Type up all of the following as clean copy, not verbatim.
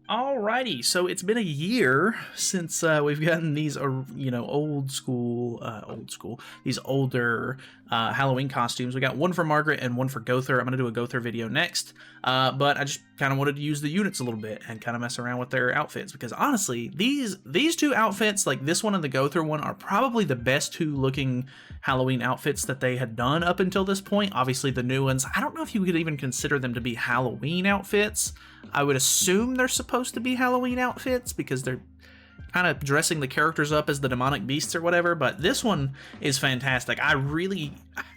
Alrighty, so it's been a year since we've gotten these, these older Halloween costumes. We got one for Margaret and one for Gother. I'm gonna do a Gother video next, but I just kind of wanted to use the units a little bit and kind of mess around with their outfits because honestly, these two outfits, like this one and the Gother one, are probably the best two looking Halloween outfits that they had done up until this point. Obviously, the new ones, I don't know if you could even consider them to be Halloween outfits. I would assume they're supposed to be Halloween outfits because they're kind of dressing the characters up as the demonic beasts or whatever, but this one is fantastic.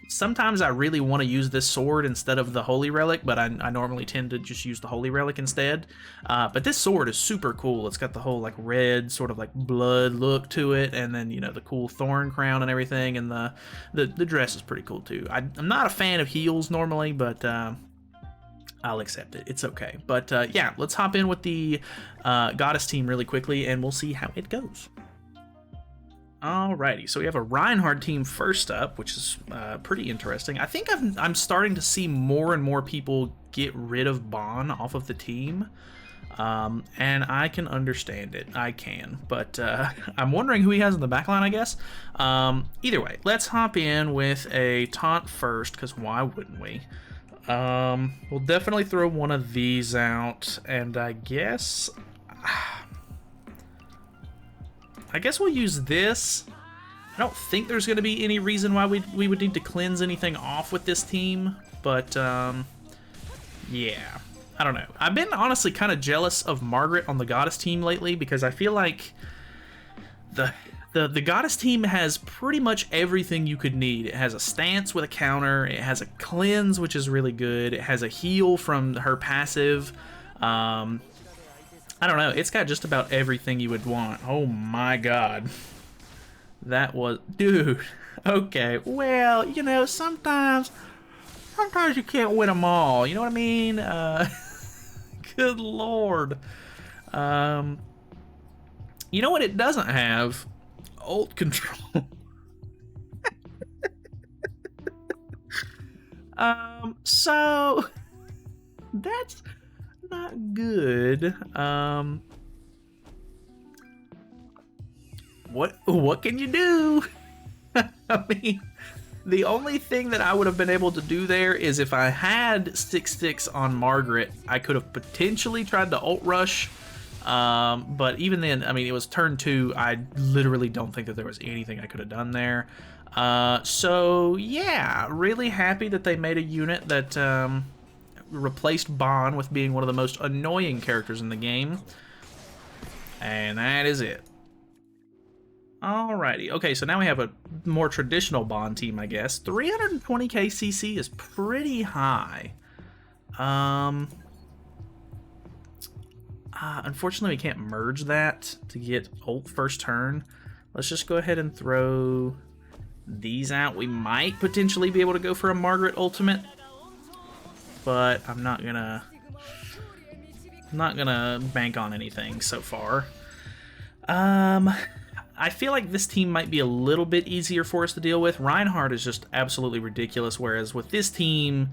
Sometimes I really want to use this sword instead of the Holy Relic, but I normally tend to just use the Holy Relic instead. But this sword is super cool. It's got the whole like red sort of like blood look to it, and then, you know, the cool thorn crown and everything, and the dress is pretty cool too. I'm not a fan of heels normally, but I'll accept it. It's okay. But yeah, let's hop in with the Goddess team really quickly, and we'll see how it goes. Alrighty, so we have a Reinhard team first up, which is pretty interesting. I think I'm starting to see more and more people get rid of Bon off of the team, and I can understand it. I can, but I'm wondering who he has in the backline, I guess. Either way, let's hop in with a taunt first, because why wouldn't we? We'll definitely throw one of these out, and I guess we'll use this. I don't think there's going to be any reason why we would need to cleanse anything off with this team, but yeah, I don't know. I've been honestly kind of jealous of Margaret on the Goddess team lately because I feel like the Goddess team has pretty much everything you could need. It has a stance with a counter, it has a cleanse, which is really good, it has a heal from her passive. I don't know, it's got just about everything you would want. Oh my god. That was... dude. Okay, well, you know, sometimes you can't win them all, you know what I mean? Good lord. You know what it doesn't have? Ult control. So that's not good. What can you do? I mean, the only thing that I would have been able to do there is if I had 6/6 on Margaret, I could have potentially tried to ult rush. But even then, I mean, it was turn 2. I literally don't think that there was anything I could have done there. So yeah, really happy that they made a unit that replaced Bon with being one of the most annoying characters in the game. And that is it. Alrighty, okay, so now we have a more traditional Bon team, I guess. 320k CC is pretty high. Unfortunately, we can't merge that to get ult first turn. Let's just go ahead and throw these out. We might potentially be able to go for a Margaret ultimate, but I'm not gonna bank on anything so far. I feel like this team might be a little bit easier for us to deal with. Reinhard is just absolutely ridiculous, whereas with this team,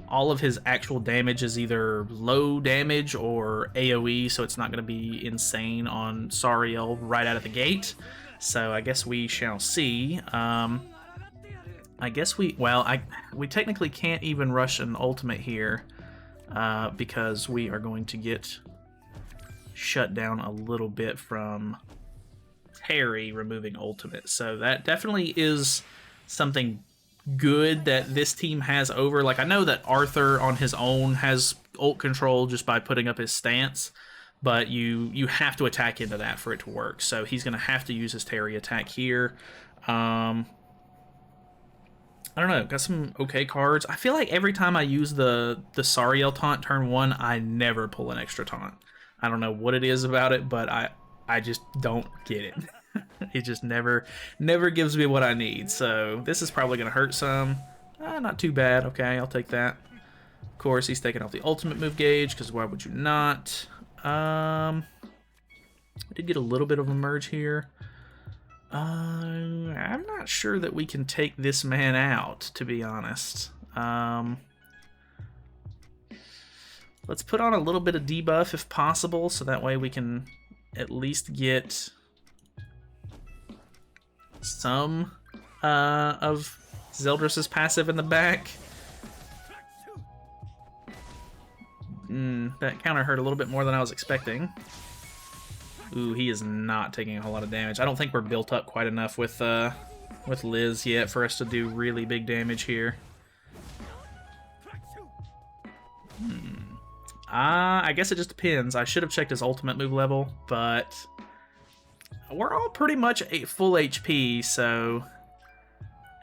all of his actual damage is either low damage or AoE, so it's not going to be insane on Sariel right out of the gate. So I guess we shall see. I guess we technically can't even rush an ultimate here because we are going to get shut down a little bit from Terry removing ultimate. So that definitely is something good that this team has over. Like, I know that Arthur on his own has ult control just by putting up his stance, but you have to attack into that for it to work. So he's going to have to use his Terry attack here. I don't know, got some okay cards. I feel like every time I use the Sariel taunt turn 1, I never pull an extra taunt. I don't know what it is about it, but I just don't get it. It just never gives me what I need. So this is probably going to hurt some. Not too bad. Okay, I'll take that. Of course, he's taking off the ultimate move gauge, because why would you not? I did get a little bit of a merge here. I'm not sure that we can take this man out, to be honest. Let's put on a little bit of debuff if possible, so that way we can at least get some of Zeldris' passive in the back. That counter hurt a little bit more than I was expecting. Ooh, he is not taking a whole lot of damage. I don't think we're built up quite enough with Liz yet for us to do really big damage here. I guess it just depends. I should have checked his ultimate move level, but we're all pretty much a full HP, so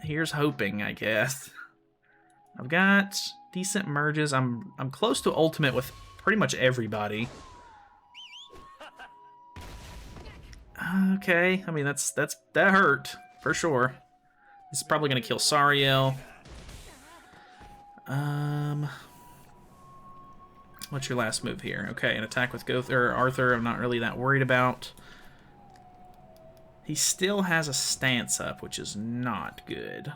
here's hoping, I guess. I've got decent merges. I'm close to ultimate with pretty much everybody. Okay, I mean that hurt for sure. This is probably gonna kill Sariel. What's your last move here? Okay, an attack with Arthur. I'm not really that worried about. He still has a stance up, which is not good.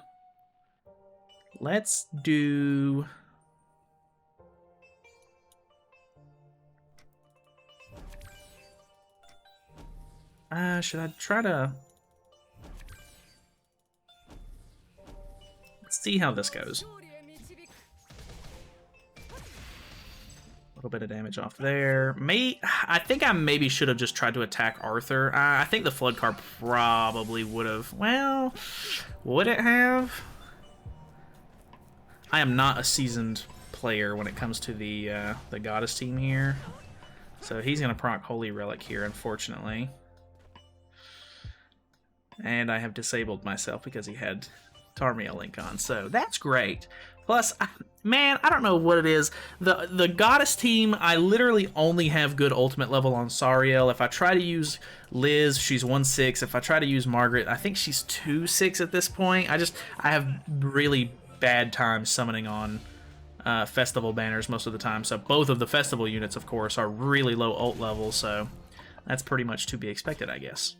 Let's do... should I try to... Let's see how this goes. A little bit of damage off there. I think I maybe should have just tried to attack Arthur. I think the Flood card probably would have... Well, would it have? I am not a seasoned player when it comes to the Goddess team here. So he's going to proc Holy Relic here, unfortunately. And I have disabled myself because he had Tarmiel Link on, so that's great. Plus, man, I don't know what it is. The Goddess team, I literally only have good ultimate level on Sariel. If I try to use Liz, she's 1/6. If I try to use Margaret, I think she's 2/6 at this point. I have really bad time summoning on festival banners most of the time. So both of the festival units, of course, are really low ult levels, so that's pretty much to be expected, I guess.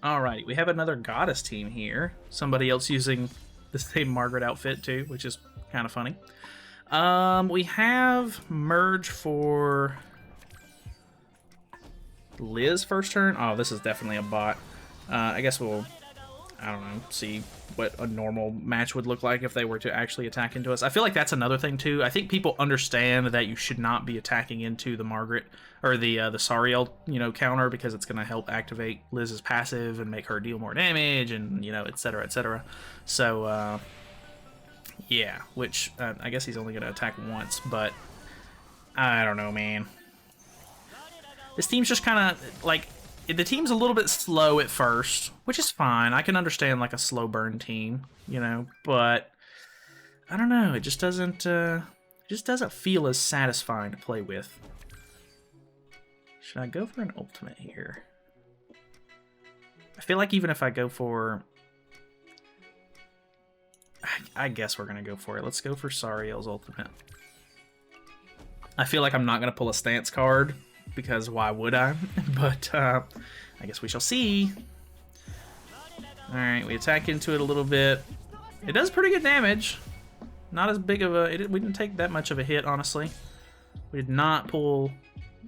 Alright, we have another Goddess team here. Somebody else using the same Margaret outfit too, which is kind of funny. We have merge for Liz first turn. Oh, this is definitely a bot. I guess we'll, I don't know, see what a normal match would look like if they were to actually attack into us. I feel like that's another thing too. I think people understand that you should not be attacking into the Margaret or the Sariel, counter, because it's going to help activate Liz's passive and make her deal more damage, and etc., etc. So yeah, which I guess he's only going to attack once, but I don't know, man. This team's just kind of like, the team's a little bit slow at first, which is fine. I can understand like a slow burn team, but I don't know. It just doesn't feel as satisfying to play with. Should I go for an ultimate here? I feel like even if I go for... I guess we're going to go for it. Let's go for Sariel's ultimate. I feel like I'm not going to pull a stance card, because why would I? But I guess we shall see. Alright, we attack into it a little bit. It does pretty good damage. Not as big of a... we didn't take that much of a hit, honestly. We did not pull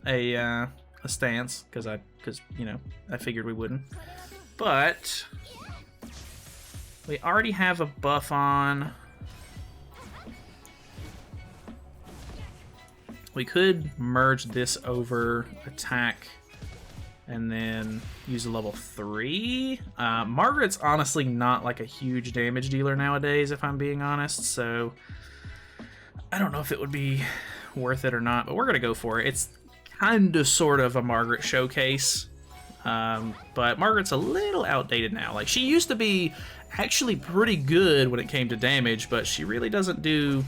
a stance, because I figured we wouldn't. But we already have a buff on. We could merge this over, attack, and then use a level 3. Margaret's honestly not like a huge damage dealer nowadays, if I'm being honest, so I don't know if it would be worth it or not, but we're going to go for it. It's kind of sort of a Margaret showcase, but Margaret's a little outdated now. Like, she used to be actually pretty good when it came to damage, but she really doesn't do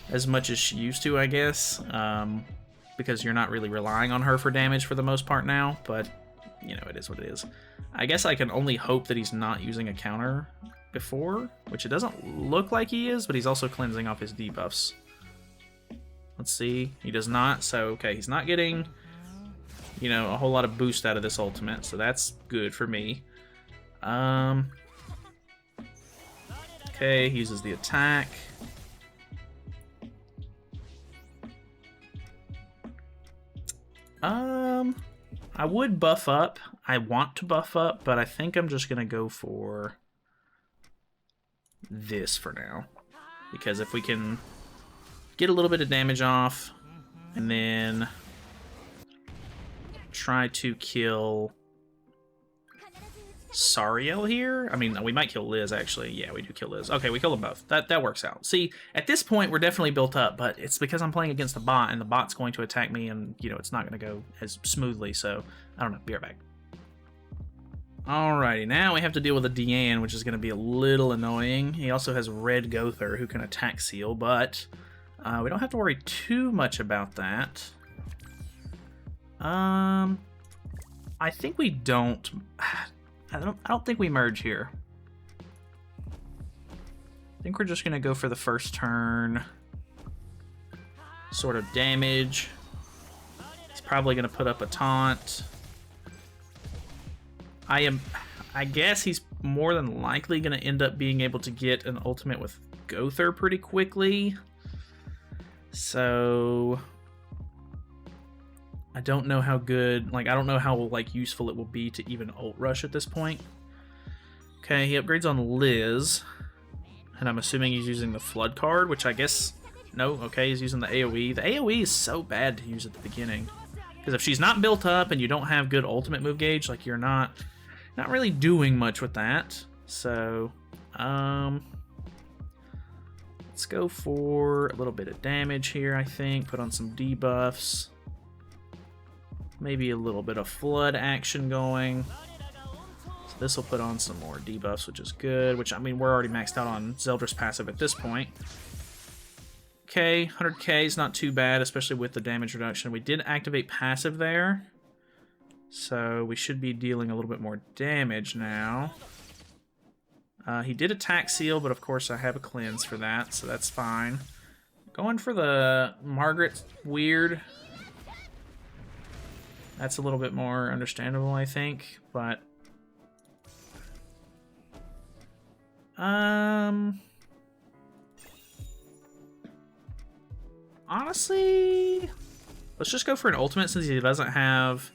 as much as she used to, I guess, because you're not really relying on her for damage for the most part now, but, it is what it is. I guess I can only hope that he's not using a counter before, which it doesn't look like he is, but he's also cleansing off his debuffs. Let's see. He does not, so, okay, he's not getting, a whole lot of boost out of this ultimate, so that's good for me. Okay, he uses the attack. I would buff up. I want to buff up, but I think I'm just gonna go for this for now. Because if we can get a little bit of damage off, and then try to kill Sariel here. I mean, we might kill Liz, actually. Yeah, we do kill Liz. Okay, we kill them both. That works out. See, at this point, we're definitely built up, but it's because I'm playing against a bot, and the bot's going to attack me, and, you know, it's not going to go as smoothly, so I don't know. Be right back. Alrighty, now we have to deal with a Diane, which is going to be a little annoying. He also has Red Gother, who can attack Seal, but we don't have to worry too much about that. I think we don't... I don't think we merge here. I think we're just gonna go for the first turn. Sort of damage. He's probably gonna put up a taunt. I guess he's more than likely gonna end up being able to get an ultimate with Gother pretty quickly. So I don't know how good, like, I don't know how, like, useful it will be to even ult rush at this point. Okay, he upgrades on Liz, and I'm assuming he's using the Flood card, which I guess, no, okay, he's using the AoE. The AoE is so bad to use at the beginning, because if she's not built up and you don't have good ultimate move gauge, like, you're not really doing much with that. So, let's go for a little bit of damage here, I think. Put on some debuffs. Maybe a little bit of flood action going. So this will put on some more debuffs, which is good. Which, I mean, we're already maxed out on Zeldra's passive at this point. Okay, 100k is not too bad, especially with the damage reduction. We did activate passive there, so we should be dealing a little bit more damage now. He did attack Seal, but of course I have a cleanse for that, so that's fine. Going for the Margaret, weird. That's a little bit more understandable, I think, but... honestly, let's just go for an ultimate since he doesn't have...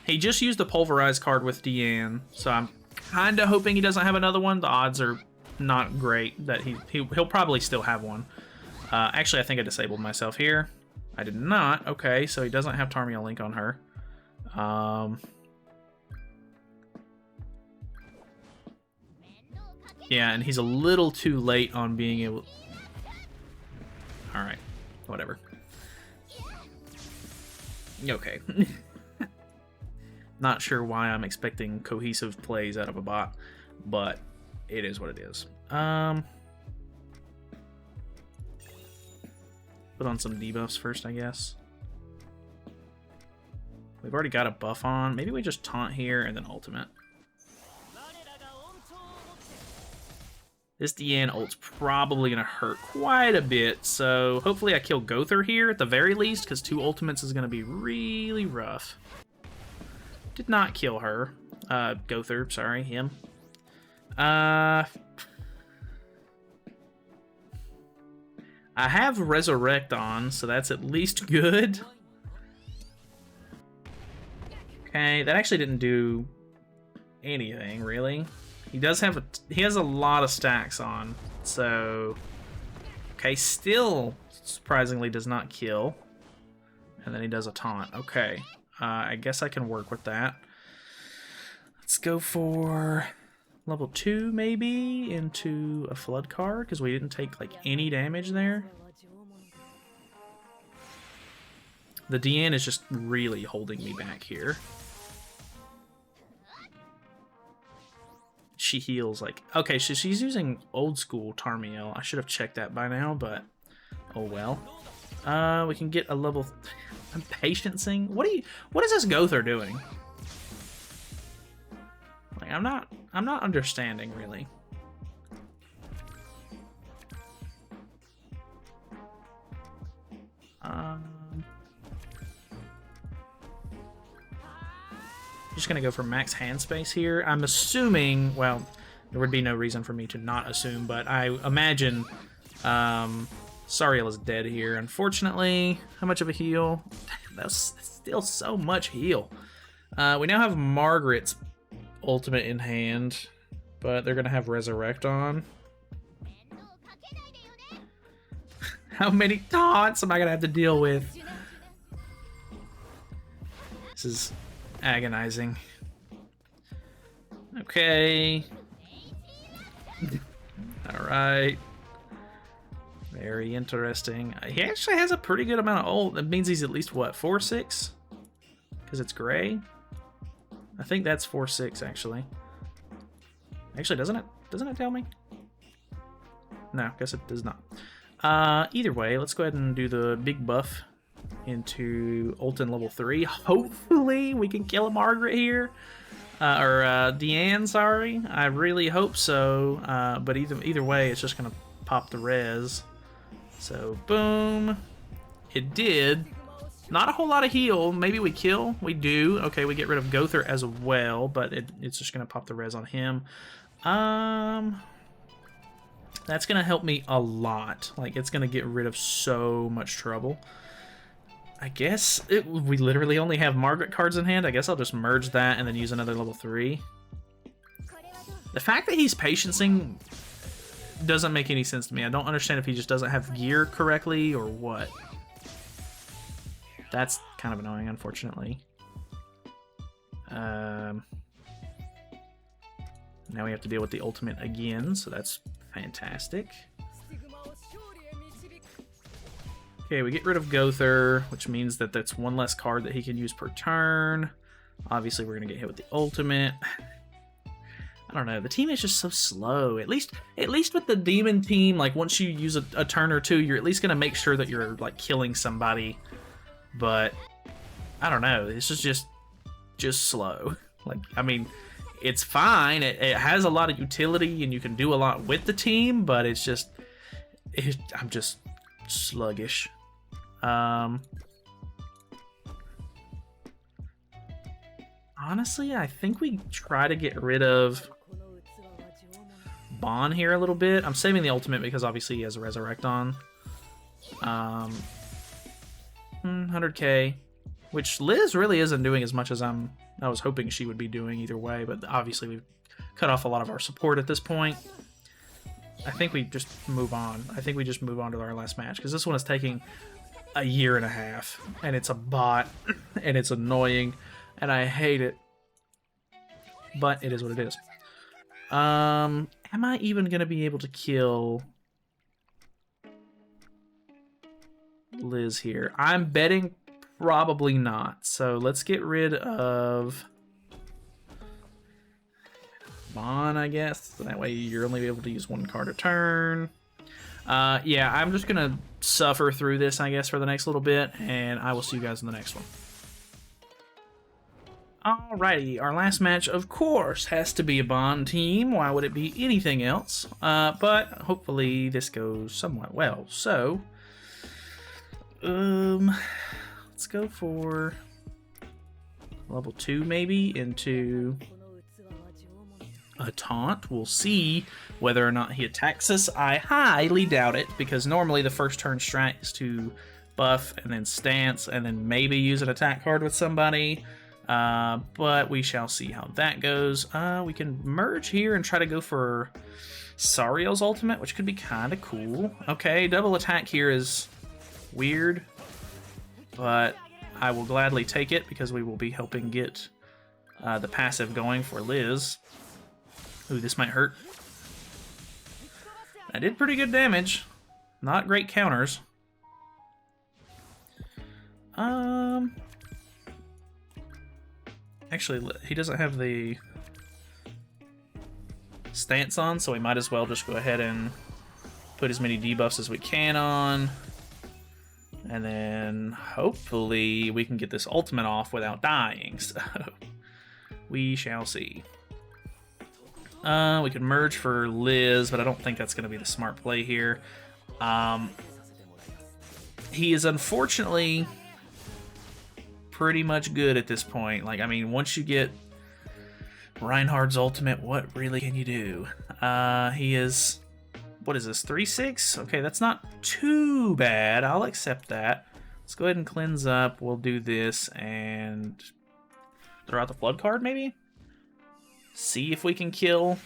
He just used the Pulverize card with Diane, so I'm kind of hoping he doesn't have another one. The odds are not great that he'll probably still have one. Actually, I think I disabled myself here. I did not. Okay, so he doesn't have Tarmiel Link on her. Yeah, and he's a little too late on being able... Alright, whatever. Okay. Not sure why I'm expecting cohesive plays out of a bot, but it is what it is. Put on some debuffs first, I guess. We've already got a buff on. Maybe we just taunt here and then ultimate. This Diane ult's probably going to hurt quite a bit, so hopefully I kill Gother here at the very least, because 2 ultimates is going to be really rough. Did not kill her. Gother, sorry, him. I have Resurrect on, so that's at least good. Okay, that actually didn't do anything, really. He does have he has a lot of stacks on, so... Okay, still surprisingly does not kill. And then he does a taunt. Okay, I guess I can work with that. Let's go for... level 2, maybe, into a Flood card, because we didn't take, like, any damage there. The Diane is just really holding me back here. She heals, like... Okay, so she's using old school Tarmiel. I should have checked that by now, but... oh well. We can get a level... Impatiencing? What is this Gother doing? Like, I'm not understanding, really. Just gonna go for max hand space here. I'm assuming, well, there would be no reason for me to not assume, but I imagine Sariel is dead here, unfortunately. How much of a heal? That's still so much heal. We now have Margaret's ultimate in hand, but they're gonna have Resurrect on. How many taunts am I gonna have to deal with? This is agonizing. Okay. Alright. Very interesting. He actually has a pretty good amount of ult. That means he's at least, what, 4-6? Because it's gray? I think that's 4-6, actually. Actually, doesn't it? Doesn't it tell me? No, I guess it does not. Either way, let's go ahead and do the big buff into ult in level 3. Hopefully, we can kill a Margaret here. Or Diane, sorry. I really hope so. But either way, it's just going to pop the res. So, boom. It did. Not a whole lot of heal. Maybe we kill. We do. Okay, we get rid of Gother as well, but it's just going to pop the res on him. That's going to help me a lot. Like, it's going to get rid of so much trouble. I guess we literally only have Margaret cards in hand. I guess I'll just merge that and then use another level 3. The fact that he's patiencing doesn't make any sense to me. I don't understand if he just doesn't have gear correctly or what. That's kind of annoying, unfortunately. Now we have to deal with the ultimate again, so that's fantastic. Okay, we get rid of Gother, which means that that's one less card that he can use per turn. Obviously, we're going to get hit with the ultimate. I don't know. The team is just so slow. At least with the demon team, like once you use a turn or two, you're at least going to make sure that you're like killing somebody. But I don't know. This is just slow. Like, I mean, it's fine. It has a lot of utility and you can do a lot with the team, but it's just, I'm just sluggish. Honestly, I think we try to get rid of Bon here a little bit. I'm saving the ultimate because obviously he has a Resurrect on. 100k, which Liz really isn't doing as much as I was hoping she would be doing either way, but obviously we've cut off a lot of our support at this point. I think we just move on. I think we just move on to our last match because this one is taking a year and a half and it's a bot and it's annoying and I hate it, but it is what it is. Am I even gonna be able to kill Liz here? I'm betting probably not. So let's get rid of Bon, I guess. So that way you're only able to use one card a turn. Yeah, I'm just gonna suffer through this, I guess, for the next little bit, and I will see you guys in the next one. Alrighty, our last match, of course, has to be a Bond team. Why would it be anything else? But hopefully this goes somewhat well. So, let's go for level 2 maybe into a taunt. We'll see whether or not he attacks us. I highly doubt it, because normally the first turn strat is to buff and then stance and then maybe use an attack card with somebody. But we shall see how that goes. We can merge here and try to go for Sariel's ultimate, which could be kind of cool. Okay, double attack here is weird, but I will gladly take it because we will be helping get the passive going for Liz. Ooh, this might hurt. I did pretty good damage. Not great counters. Actually, he doesn't have the stance on, so we might as well just go ahead and put as many debuffs as we can on. And then hopefully we can get this ultimate off without dying. So we shall see. We could merge for Liz, but I don't think that's going to be the smart play here. He is unfortunately pretty much good at this point. Like, I mean, once you get Reinhard's ultimate, what really can you do? He is, what is this, 3-6? Okay, that's not too bad. I'll accept that. Let's go ahead and cleanse up. We'll do this and throw out the flood card, maybe? See if we can kill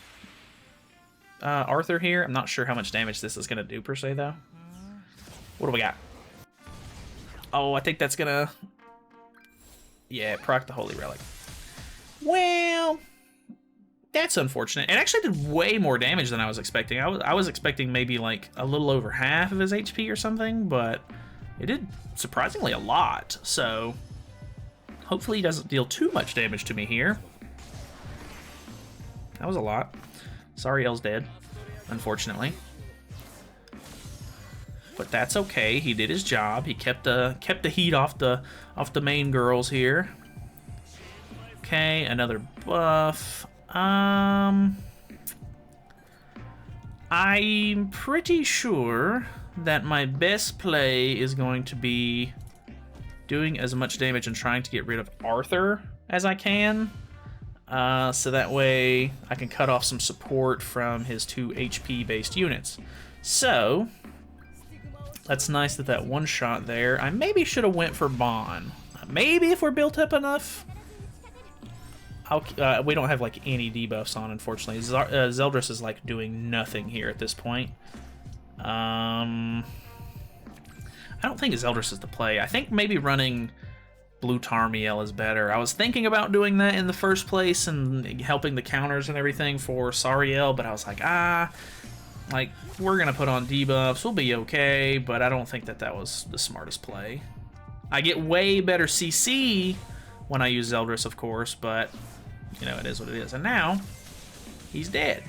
Arthur here. I'm not sure how much damage this is going to do per se, though. What do we got? Oh, I think that's going to... Yeah, proc the Holy Relic. Well, that's unfortunate. It actually did way more damage than I was expecting. I was expecting maybe like a little over half of his HP or something, but it did surprisingly a lot. So hopefully he doesn't deal too much damage to me here. That was a lot. Sariel's dead, unfortunately. But that's okay. He did his job. He kept the heat off the main girls here. Okay, another buff. I'm pretty sure that my best play is going to be doing as much damage and trying to get rid of Arthur as I can. So that way I can cut off some support from his 2 HP based units. So that's nice that one shot there. I maybe should have went for Bon. Maybe if we're built up enough. We don't have like any debuffs on, unfortunately. Zeldris is like doing nothing here at this point. I don't think Zeldris is the play. I think maybe running Blue Tarmiel is better. I was thinking about doing that in the first place and helping the counters and everything for Sariel, but I was like, like, we're going to put on debuffs. We'll be okay, but I don't think that was the smartest play. I get way better CC when I use Zeldris, of course, but, you know, it is what it is. And now, he's dead.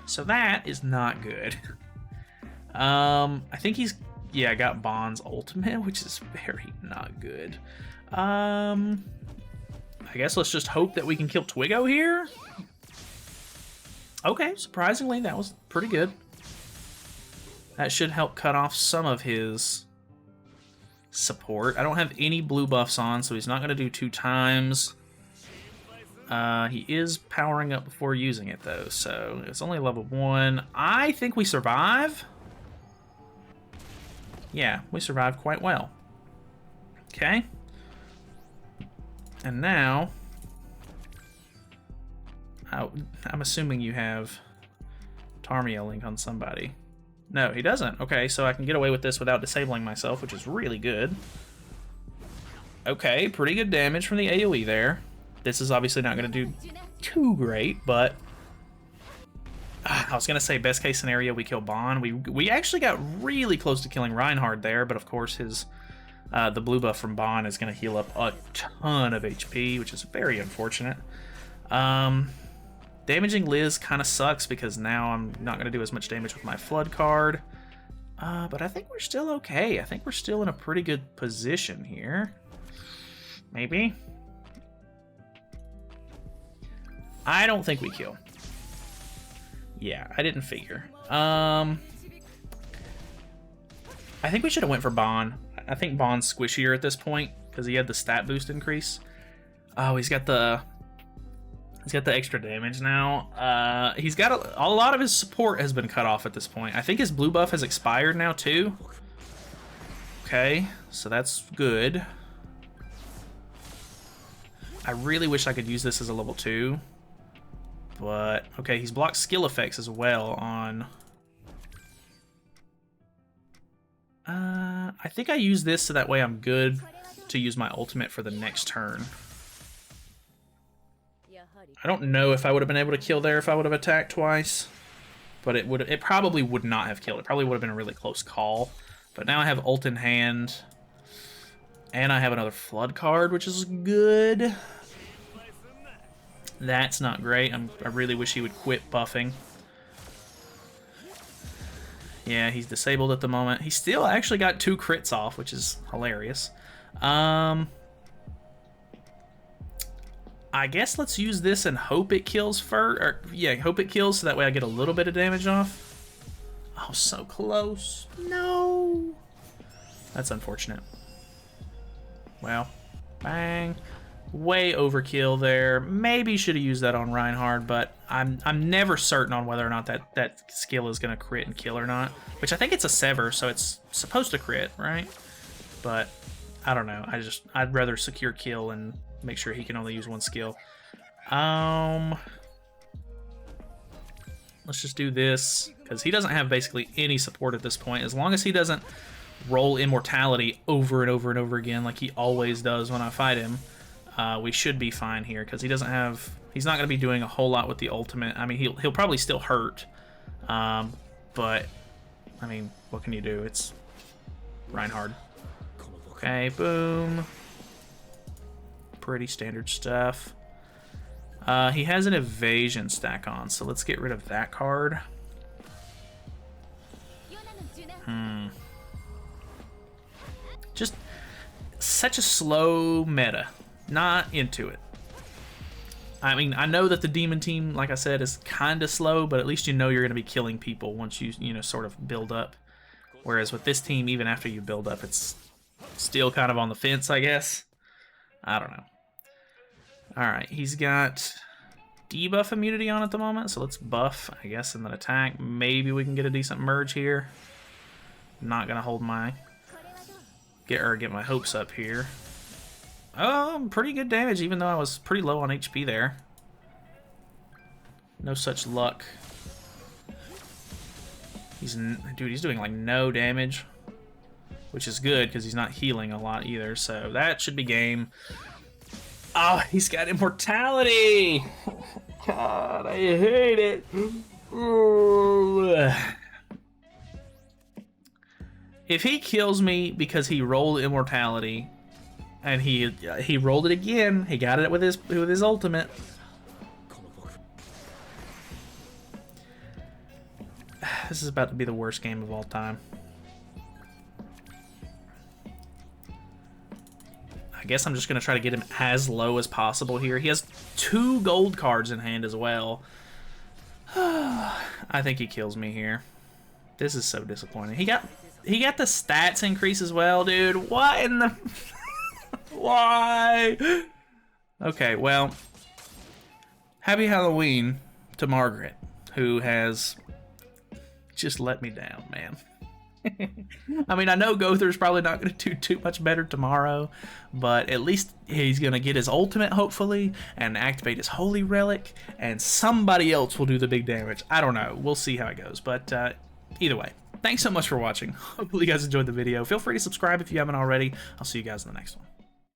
So that is not good. I think he's... Yeah, I got Bond's ultimate, which is very not good. I guess let's just hope that we can kill Twiggo here. Okay, surprisingly, that was pretty good. That should help cut off some of his support. I don't have any blue buffs on, so he's not going to do 2 times. He is powering up before using it, though, so it's only level 1. I think we survive. Yeah, we survived quite well. Okay. And now, I'm assuming you have Tarmiel link on somebody. No, he doesn't. Okay, so I can get away with this without disabling myself, which is really good. Okay, pretty good damage from the AoE there. This is obviously not going to do too great, but... I was going to say best case scenario, we kill Bon. We actually got really close to killing Reinhard there, but of course his the blue buff from Bon is going to heal up a ton of HP, which is very unfortunate. Damaging Liz kind of sucks because now I'm not going to do as much damage with my flood card. But I think we're still okay. I think we're still in a pretty good position here. Maybe? I don't think we kill. Yeah, I didn't figure. I think we should have went for Bon. I think Bon's squishier at this point because he had the stat boost increase. Oh, he's got the extra damage now. He's got a lot of his support has been cut off at this point. I think his blue buff has expired now too. Okay, so that's good. I really wish I could use this as a level 2. But, okay, he's blocked skill effects as well on... I think I use this so that way I'm good to use my ultimate for the next turn. I don't know if I would have been able to kill there if I would have attacked twice. But it probably would not have killed. It probably would have been a really close call. But now I have ult in hand. And I have another flood card, which is good. That's not great. I really wish he would quit buffing. Yeah, he's disabled at the moment. He still actually got 2 crits off, which is hilarious. I guess let's use this and hope it kills first. Or, yeah, hope it kills so that way I get a little bit of damage off. Oh, so close. No. That's unfortunate. Well, bang. Way overkill there. Maybe should have used that on Reinhard, but I'm never certain on whether or not that skill is going to crit and kill or not. Which I think it's a sever, so it's supposed to crit, right? But I don't know. I'd rather secure kill and make sure he can only use one skill. Let's just do this, because he doesn't have basically any support at this point. As long as he doesn't roll immortality over and over and over again like he always does when I fight him, we should be fine here, because he doesn't have... He's not going to be doing a whole lot with the ultimate. I mean, he'll probably still hurt, but, I mean, what can you do? It's Reinhard. Okay, boom. Pretty standard stuff. He has an evasion stack on, so let's get rid of that card. Just such a slow meta. Not into it. I mean, I know that the demon team, like I said, is kind of slow, but at least you know you're going to be killing people once you know, sort of build up. Whereas with this team, even after you build up, it's still kind of on the fence, I guess. I don't know. Alright, he's got debuff immunity on at the moment, so let's buff, I guess, and then attack. Maybe we can get a decent merge here. Not going to hold my... Get my hopes up here. Oh, pretty good damage, even though I was pretty low on HP there. No such luck. Dude, he's doing like no damage, which is good because he's not healing a lot either. So that should be game. Oh, he's got immortality. God, I hate it. Ooh. If he kills me because he rolled immortality, and he rolled it again, he got it with his ultimate. This is about to be the worst game of all time. I guess I'm just gonna try to get him as low as possible here. He has 2 gold cards in hand as well. I think he kills me here. This is so disappointing. He got the stats increase as well, dude. What in the... Why? Okay, well, happy Halloween to Margaret, who has just let me down, man. I mean, I know Gother's probably not going to do too much better tomorrow, but at least he's going to get his ultimate, hopefully, and activate his Holy Relic, and somebody else will do the big damage. I don't know. We'll see how it goes, but either way, thanks so much for watching. Hopefully you guys enjoyed the video. Feel free to subscribe if you haven't already. I'll see you guys in the next one.